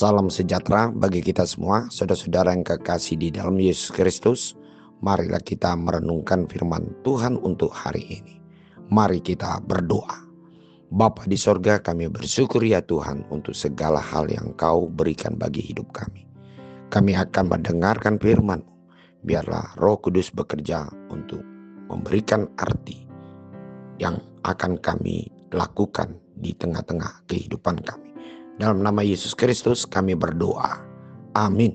Salam sejahtera bagi kita semua, saudara-saudara yang kekasih di dalam Yesus Kristus. Marilah kita merenungkan firman Tuhan untuk hari ini. Mari kita berdoa. Bapa di sorga, kami bersyukur ya Tuhan untuk segala hal yang Kau berikan bagi hidup kami. Kami akan mendengarkan firman-Mu. Biarlah Roh Kudus bekerja untuk memberikan arti yang akan kami lakukan di tengah-tengah kehidupan kami. Dalam nama Yesus Kristus kami berdoa. Amin.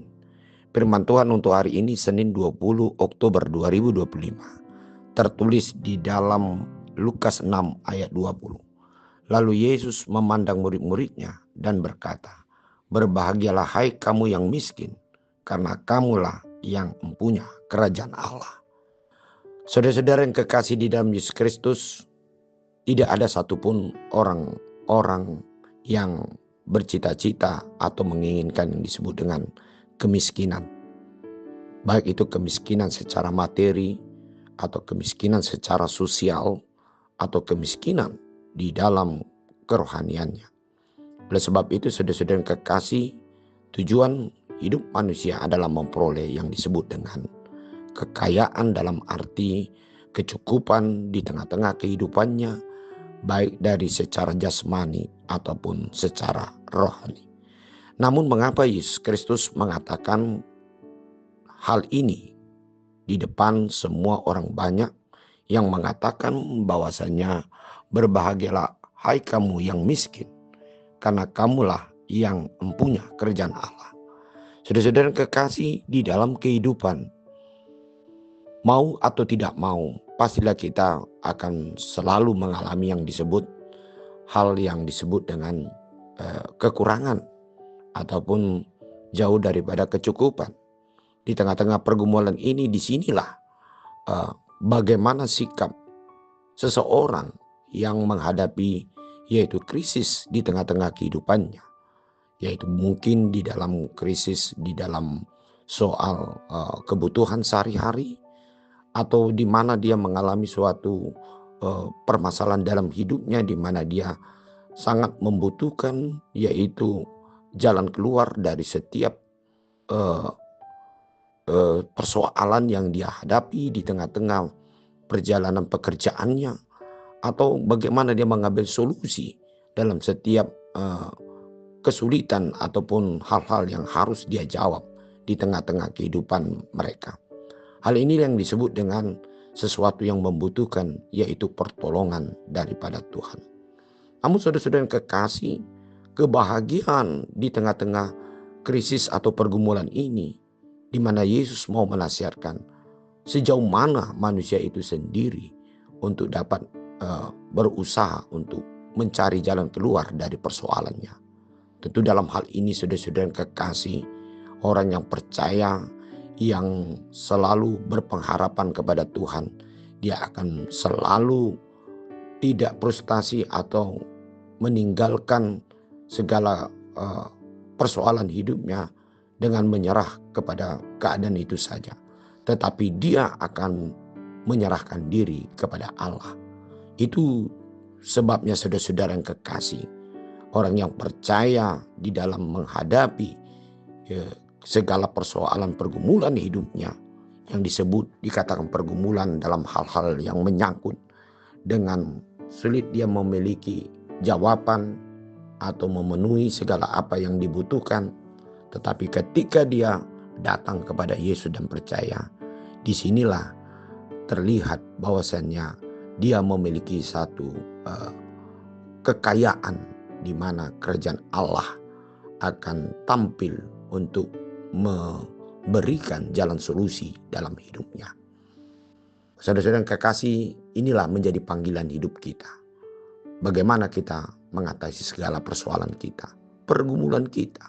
Firman Tuhan untuk hari ini Senin 20 Oktober 2025. Tertulis di dalam Lukas 6 ayat 20. Lalu Yesus memandang murid-muridnya dan berkata, "Berbahagialah hai kamu yang miskin, karena kamulah yang mempunyai kerajaan Allah." Saudara-saudara yang kekasih di dalam Yesus Kristus, tidak ada satupun orang yang bercita-cita atau menginginkan yang disebut dengan kemiskinan. Baik itu kemiskinan secara materi, atau kemiskinan secara sosial, atau kemiskinan di dalam kerohaniannya. Oleh sebab itu, saudara-saudara yang kekasih, tujuan hidup manusia adalah memperoleh yang disebut dengan kekayaan dalam arti kecukupan di tengah-tengah kehidupannya, baik dari secara jasmani ataupun secara rohani. Namun mengapa Yesus Kristus mengatakan hal ini di depan semua orang banyak yang mengatakan bahwasanya berbahagialah hai kamu yang miskin, karena kamulah yang mempunyai kerajaan Allah. Saudara-saudara kekasih, di dalam kehidupan, mau atau tidak mau, pastilah kita akan selalu mengalami yang disebut hal yang disebut dengan kekurangan ataupun jauh daripada kecukupan. Di tengah-tengah pergumulan ini, disinilah bagaimana sikap seseorang yang menghadapi yaitu krisis di tengah-tengah kehidupannya, yaitu mungkin di dalam krisis di dalam soal kebutuhan sehari-hari, atau di mana dia mengalami suatu permasalahan dalam hidupnya di mana dia sangat membutuhkan yaitu jalan keluar dari setiap persoalan yang dia hadapi di tengah-tengah perjalanan pekerjaannya, atau bagaimana dia mengambil solusi dalam setiap kesulitan ataupun hal-hal yang harus dia jawab di tengah-tengah kehidupan mereka. Hal ini yang disebut dengan sesuatu yang membutuhkan yaitu pertolongan daripada Tuhan. Namun saudara-saudara yang kekasih, kebahagiaan di tengah-tengah krisis atau pergumulan ini, di mana Yesus mau menasihatkan sejauh mana manusia itu sendiri untuk dapat berusaha untuk mencari jalan keluar dari persoalannya. Tentu dalam hal ini saudara-saudara yang kekasih, orang yang percaya, yang selalu berpengharapan kepada Tuhan, dia akan selalu tidak frustasi atau meninggalkan segala persoalan hidupnya dengan menyerah kepada keadaan itu saja. Tetapi dia akan menyerahkan diri kepada Allah. Itu sebabnya saudara-saudara yang kekasih, orang yang percaya di dalam menghadapi segala persoalan pergumulan hidupnya, yang dikatakan pergumulan dalam hal-hal yang menyangkut dengan sulit dia memiliki jawaban atau memenuhi segala apa yang dibutuhkan. Tetapi ketika dia datang kepada Yesus dan percaya, disinilah terlihat bahwasannya dia memiliki satu kekayaan di mana kerajaan Allah akan tampil untuk memberikan jalan solusi dalam hidupnya. Saudara-saudara yang kekasih, inilah menjadi panggilan hidup kita. Bagaimana kita mengatasi segala persoalan kita, pergumulan kita,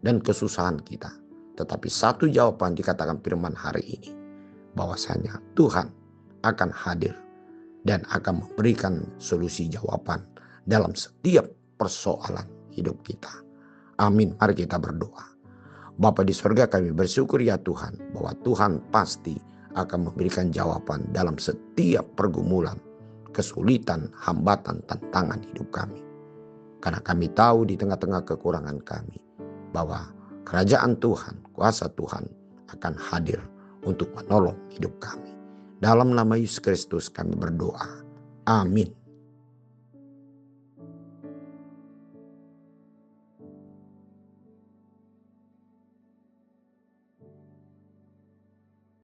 dan kesusahan kita. Tetapi satu jawaban dikatakan firman hari ini, bahwasanya Tuhan akan hadir dan akan memberikan solusi jawaban dalam setiap persoalan hidup kita. Amin. Mari kita berdoa. Bapa di sorga, kami bersyukur ya Tuhan, bahwa Tuhan pasti akan memberikan jawaban dalam setiap pergumulan, kesulitan, hambatan, tantangan hidup kami. Karena kami tahu di tengah-tengah kekurangan kami, bahwa kerajaan Tuhan, kuasa Tuhan akan hadir untuk menolong hidup kami. Dalam nama Yesus Kristus kami berdoa. Amin.